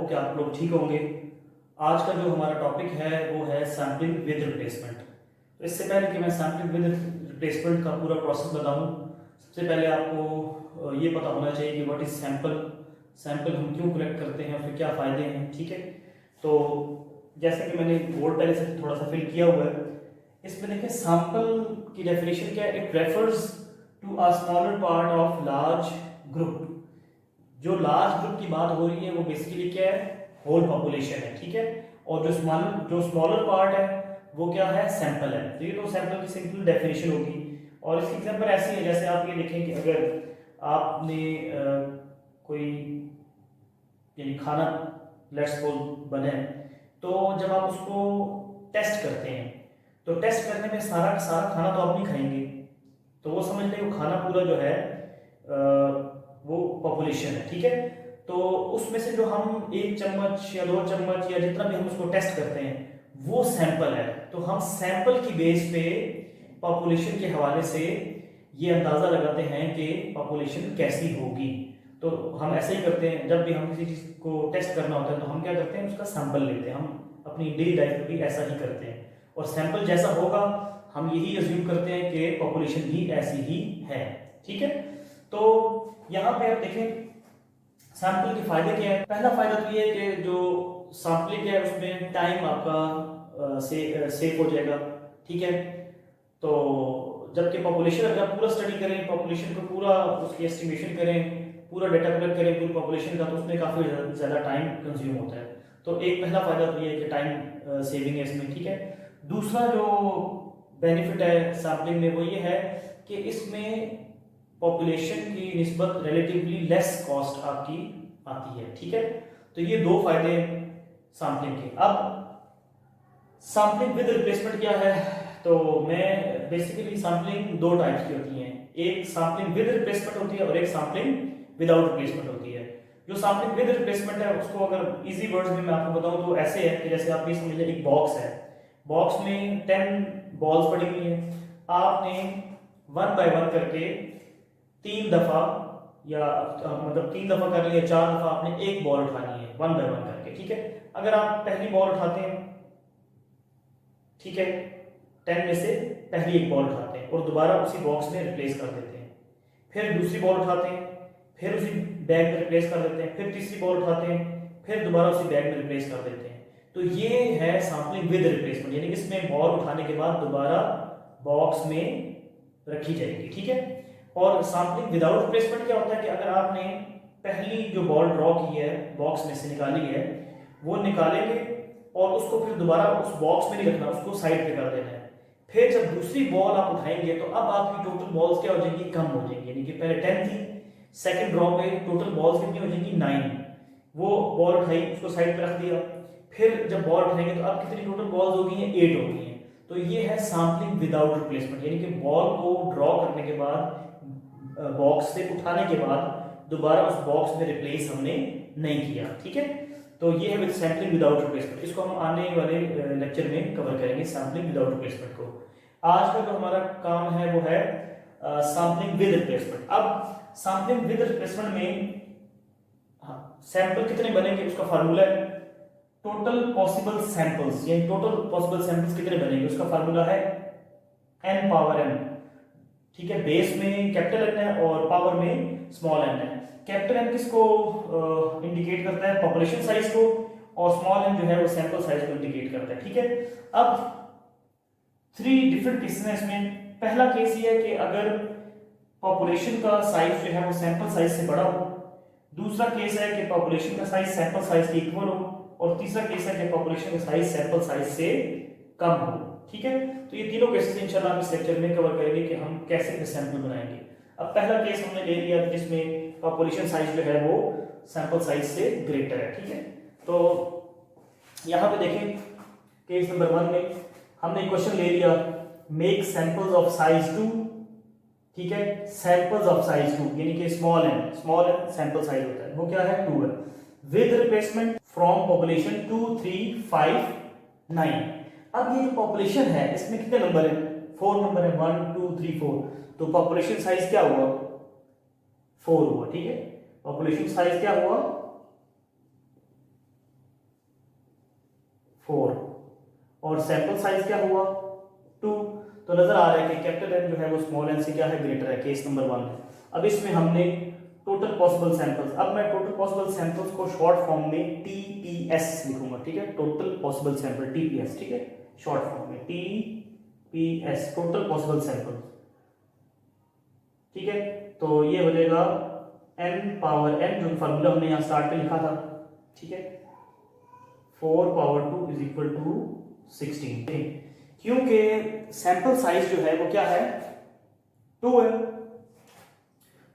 Hope कि आप लोग ठीक होंगे। आज का जो हमारा टॉपिक है वो है सैम्पलिंग विद रिप्लेसमेंट। तो इससे पहले कि मैं सैम्पलिंग विद रिप्लेसमेंट का पूरा प्रोसेस बताऊं, सबसे पहले आपको ये पता होना चाहिए कि व्हाट इज सैम्पल, सैम्पल हम क्यों कलेक्ट करते हैं और फिर क्या फ़ायदे हैं। ठीक है, तो जैसे कि मैंने बोर्ड पहले से थोड़ा सा फिल किया हुआ है, इसमें देखें सैम्पल की डेफिनेशन क्या है। It refers to a smaller part of large group. जो लार्ज ग्रुप की बात हो रही है वो बेसिकली क्या है, होल पॉपुलेशन है। ठीक है, और जो स्मॉलर पार्ट है वो क्या है, सैंपल है। तो ये तो सैंपल की सिंपल डेफिनेशन होगी। और इसकी एग्जांपल ऐसी है, जैसे आप ये देखें कि अगर आपने कोई यानी खाना लेट्स सपोज बने, तो जब आप उसको टेस्ट करते हैं तो टेस्ट करने में सारा का सारा खाना तो आप नहीं खाएंगे, तो वो समझ लें वो खाना पूरा जो है वो पॉपुलेशन है। ठीक है, तो उसमें से जो हम 1 चम्मच या 2 चम्मच या जितना भी हम उसको टेस्ट करते हैं वो सैंपल है। तो हम सैंपल की बेस पे पॉपुलेशन के हवाले से ये अंदाज़ा लगाते हैं कि पॉपुलेशन कैसी होगी। तो हम ऐसे ही करते हैं, जब भी हम किसी चीज़ को टेस्ट करना होता है तो हम क्या करते हैं, उसका सैंपल लेते हैं। हम अपनी डेली लाइफ में भी ऐसा ही करते हैं, और सैंपल जैसा होगा हम यही अज्यूम करते हैं कि पॉपुलेशन भी ऐसी ही है। ठीक है, तो यहाँ पे आप देखें सैंपल के फायदे क्या है। पहला फायदा तो ये है कि जो सैंपलिंग है उसमें टाइम आपका सेव हो जाएगा। ठीक है, तो जबकि पॉपुलेशन अगर आप पूरा स्टडी करें, पॉपुलेशन को पूरा उसकी एस्टिमेशन करें, पूरा डेटा कलेक्ट करें पूरी पॉपुलेशन का, तो उसमें काफ़ी ज़्यादा टाइम कंज्यूम होता है। तो एक पहला फायदा तो ये है कि टाइम सेविंग है इसमें। ठीक है, दूसरा जो बेनिफिट है सैम्पलिंग में वो ये है कि इसमें पॉपुलेशन की निस्बत रिलेटिवली लेस कॉस्ट आपकी आती है। ठीक है, तो ये दो फायदे सैम्पलिंग के। अब सैम्पलिंग विद रिप्लेसमेंट क्या है, तो मैं बेसिकली सैम्पलिंग दो टाइप्स की होती हैं। एक सैम्पलिंग विद रिप्लेसमेंट होती है और एक सैम्पलिंग विदाउट रिप्लेसमेंट होती है। जो सैम्पलिंग विद रिप्लेसमेंट है उसको अगर इजी वर्ड्स में मैं आपको बताऊं तो ऐसे है कि जैसे आप ये समझ लें एक बॉक्स है, बॉक्स में 10 बॉल्स पड़ी हुई हैं, आपने 1 बाय 1 करके 3 दफा या मतलब 3 दफा कर लिया, 4 दफा आपने एक बॉल उठानी है 1 बाय 1 करके। ठीक है, अगर आप पहली बॉल उठाते हैं, ठीक है, 10 में से पहली एक बॉल उठाते हैं और दोबारा उसी बॉक्स में रिप्लेस कर देते हैं, फिर दूसरी बॉल उठाते हैं, फिर उसी बैग में रिप्लेस कर देते हैं, फिर तीसरी बॉल उठाते हैं, फिर दोबारा उसी बैग में रिप्लेस कर देते हैं। तो ये है सैम्पलिंग विद रिप्लेसमेंट, यानी इसमें बॉल उठाने के बाद दोबारा बॉक्स में रखी जाएगी। ठीक है, और सैम्पलिंग विदाउट रिप्लेसमेंट क्या होता है कि अगर आपने पहली जो बॉल ड्रॉ की है बॉक्स में से निकाली है वो निकालेंगे और उसको फिर दोबारा उस बॉक्स में नहीं रखना, उसको साइड पे कर देना है। फिर जब दूसरी बॉल आप उठाएंगे तो अब आपकी टोटल बॉल्स क्या हो जाएंगी, कम हो जाएंगी। यानी कि पहले 10 थी, सेकंड ड्रॉ पे टोटल बॉल्स कितनी हो जाएंगी, 9। वो बॉल उठाई, उसको साइड पे रख दिया, फिर जब बॉल उठाएंगे तो अब कितनी टोटल बॉल्स हो गई हैं, 8 हो गई हैं। तो ये है सैम्पलिंग विदाउट रिप्लेसमेंट, यानी कि बॉल को ड्रॉ करने के बाद बॉक्स से उठाने के बाद दोबारा उस बॉक्स में रिप्लेस हमने नहीं किया। ठीक है, तो ये है विद सैम्पलिंग विदाउट रिप्लेसमेंट। इसको हम आने वाले लेक्चर में कवर करेंगे सैम्पलिंग विदाउट रिप्लेसमेंट को। आज का जो हमारा काम है वो है सैम्पलिंग विद रिप्लेसमेंट। अब सैम्पलिंग विद रिप्लेसमेंट में सैंपल कितने बनेंगे उसका फार्मूला है टोटल पॉसिबल सैंपल्स, यानी टोटल पॉसिबल सैंपल्स कितने बनेंगे उसका फार्मूला है n पावर n। ठीक है, बेस में कैपिटल n है और पावर में स्मॉल n है। कैपिटल n किसको इंडिकेट करता है, पॉपुलेशन साइज को, और स्मॉल n जो है वो सैंपल साइज को इंडिकेट करता है। ठीक है, अब 3 डिफरेंट केसेस हैं इसमें। पहला केस ये है कि अगर पॉपुलेशन का साइज जो है वो सैंपल साइज से बड़ा हो, दूसरा केस है कि पॉपुलेशन का साइज सैंपल साइज के इक्वल हो, और तीसरा केस है कि पॉपुलेशन का साइज सैंपल साइज से कम हो। ठीक है, तो ये तीनों केसेस इंशाल्लाह हम इस लेक्चर में कवर करेंगे कि हम कैसे सैंपल बनाएंगे। अब पहला केस हमने ले लिया जिसमें पॉपुलेशन साइज जो है वो सैंपल साइज से ग्रेटर है। ठीक है, तो यहाँ पे देखें केस नंबर 1 में हमने क्वेश्चन ले लिया, मेक सैंपल्स ऑफ साइज 2। ठीक है, सैंपल्स ऑफ साइज 2 यानी कि स्मॉल n सैंपल साइज होता है, वो क्या है 2 है, विद रिप्लेसमेंट फ्रॉम पॉपुलेशन 2 3 5 9। अब ये जो पॉपुलेशन है इसमें कितने नंबर है, 4 नंबर है, 1 2 3 4। तो पॉपुलेशन साइज क्या हुआ, 4 हुआ। ठीक है, पॉपुलेशन साइज क्या हुआ 4 और सैंपल साइज क्या हुआ 2। तो नजर आ रहा है कि कैपिटल एन जो है वो स्मॉल एन से क्या है ग्रेटर है, केस नंबर 1 है। अब इसमें हमने टोटल पॉसिबल सैंपल्स, अब मैं टोटल पॉसिबल सैंपल्स को शॉर्ट फॉर्म में टीपीएस लिखूंगा, ठीक है, टोटल पॉसिबल सैंपल टीपीएस, ठीक है, शॉर्ट फॉर्म में टीपीएस टोटल पॉसिबल सैंपल्स, ठीक है। तो ये हो जाएगा n पावर n, जो फार्मूला हमने यहाँ स्टार्ट में लिखा था, ठीक है, 4 पावर 2 इज इक्वल टू 16। क्योंकि सैंपल साइज जो है वो क्या है 2 है,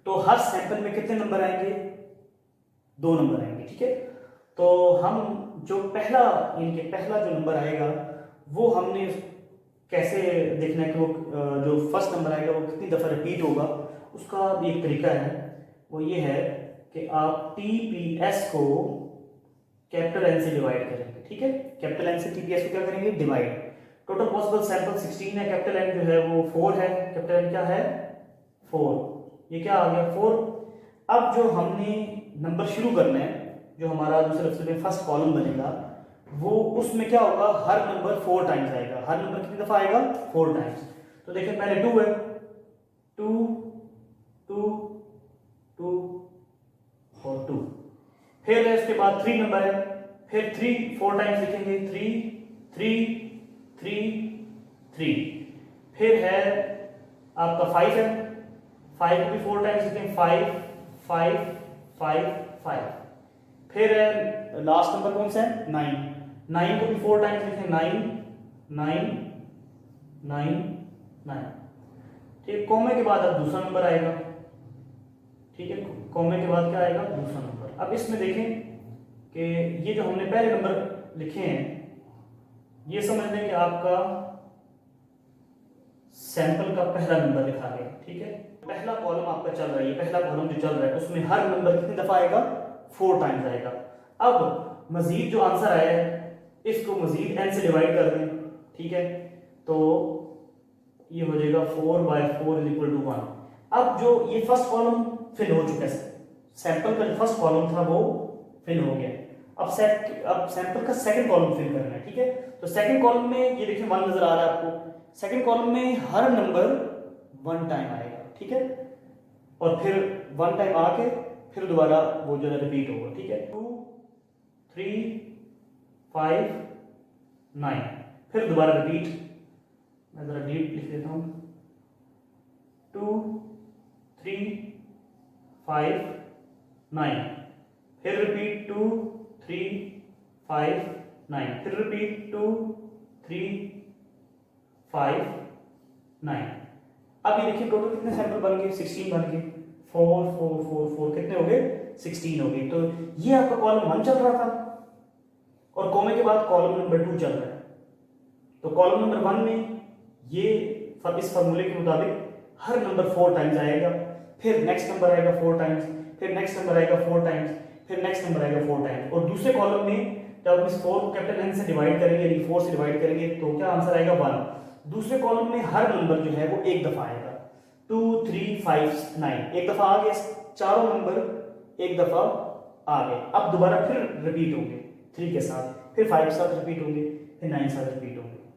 तो हर सैंपल में कितने नंबर आएंगे 2 नंबर आएंगे, ठीक है। तो हम जो पहला इनके पहला जो नंबर आएगा वो हमने कैसे देखना है कि वो जो फर्स्ट नंबर आएगा वो कितनी दफ़ा रिपीट होगा, उसका भी एक तरीका है, वो ये है कि आप टीपीएस को कैपिटल एन से डिवाइड करेंगे, ठीक है, कैपिटल एन से टीपीएस को क्या करेंगे डिवाइड। टोटल पॉसिबल सैंपल 16 है, कैपिटल एन जो है वो 4 है, कैपिटल एन क्या है 4, ये क्या आ गया 4। अब जो हमने नंबर शुरू करना है, जो हमारा दूसरे लफ्ज़ में फर्स्ट कॉलम बनेगा, वो उसमें क्या होगा हर नंबर 4 टाइम्स आएगा, हर नंबर कितनी दफ़ा आएगा 4 टाइम्स। तो देखें पहले 2 है, 2 2 2 और 2, फिर है उसके बाद 3 नंबर है, फिर 3 4 टाइम्स लिखेंगे, 3 3 3 3, फिर है आपका 5 है, 5 को भी 4 टाइम्स लिखेंगे, 5 5 5 5, फिर है लास्ट नंबर कौन सा है 9, 9 को भी 4 टाइम्स लिखेंगे, 9 9 9 9, ठीक। कॉमे के बाद अब दूसरा नंबर आएगा, ठीक है, कॉमे के बाद क्या आएगा दूसरा नंबर। अब इसमें देखें कि ये जो हमने पहले नंबर लिखे हैं, ये समझ लें कि आपका सैंपल का पहला नंबर लिखा गया, ठीक है। पहला कॉलम आपका चल रहा है, ये पहला कॉलम जो चल रहा है उसमें हर नंबर कितनी दफा आएगा 4 टाइम्स आएगा। अब मजीद जो आंसर आया है इसको मजीद n से डिवाइड कर दें, ठीक है, तो ये हो जाएगा 4/4 इज इक्वल टू 1। अब जो ये फर्स्ट कॉलम फिल हो चुका है, सैंपल का जो फर्स्ट कॉलम था वो फिल हो गया, अब सैंपल का सेकंड कॉलम फिल करना है, ठीक है। तो सेकंड कॉलम में ये देखिए 1 नजर आ रहा है आपको, सेकंड कॉलम में हर नंबर 1 टाइम आएगा, ठीक है, और फिर 1 टाइम आके फिर दोबारा वो जो है रिपीट होगा, ठीक है, 2 3 5 9, फिर दोबारा रिपीट, मैं जरा डीप लिख देता हूँ, 2 3 5 9, फिर रिपीट 2 3 5 9, फिर रिपीट 2 3 5 9। अब ये देखिए टोटल कितने सैंपल बन गए 16 बन गए, 4 4 4 4 कितने हो गए 16 हो गए। तो ये आपका कॉलम 1 चल रहा था और कॉमे के बाद कॉलम नंबर 2 चल रहा है। तो कॉलम नंबर 1 में ये इस फार्मूले के मुताबिक हर नंबर 4 टाइम्स आएगा, फिर नेक्स्ट नंबर आएगा 4 टाइम्स, फिर नेक्स्ट नंबर आएगा 4 टाइम्स, फिर नेक्स्ट नंबर आएगा 4 टाइम्स। और दूसरे कॉलम में जब हम इस 4 को कैपिटल एन से डिवाइड करेंगे यानी 4 से डिवाइड करेंगे तो क्या आंसर आएगा 1। दूसरे कॉलम में हर नंबर जो है वो एक दफा आएगा, 2 3 5 9 एक दफा आ गए, चारों नंबर एक दफा आ गए। अब दोबारा फिर रिपीट होंगे 3 के साथ, फिर 5 के साथ रिपीट होंगे, फिर 9 के साथ रिपीट होंगे।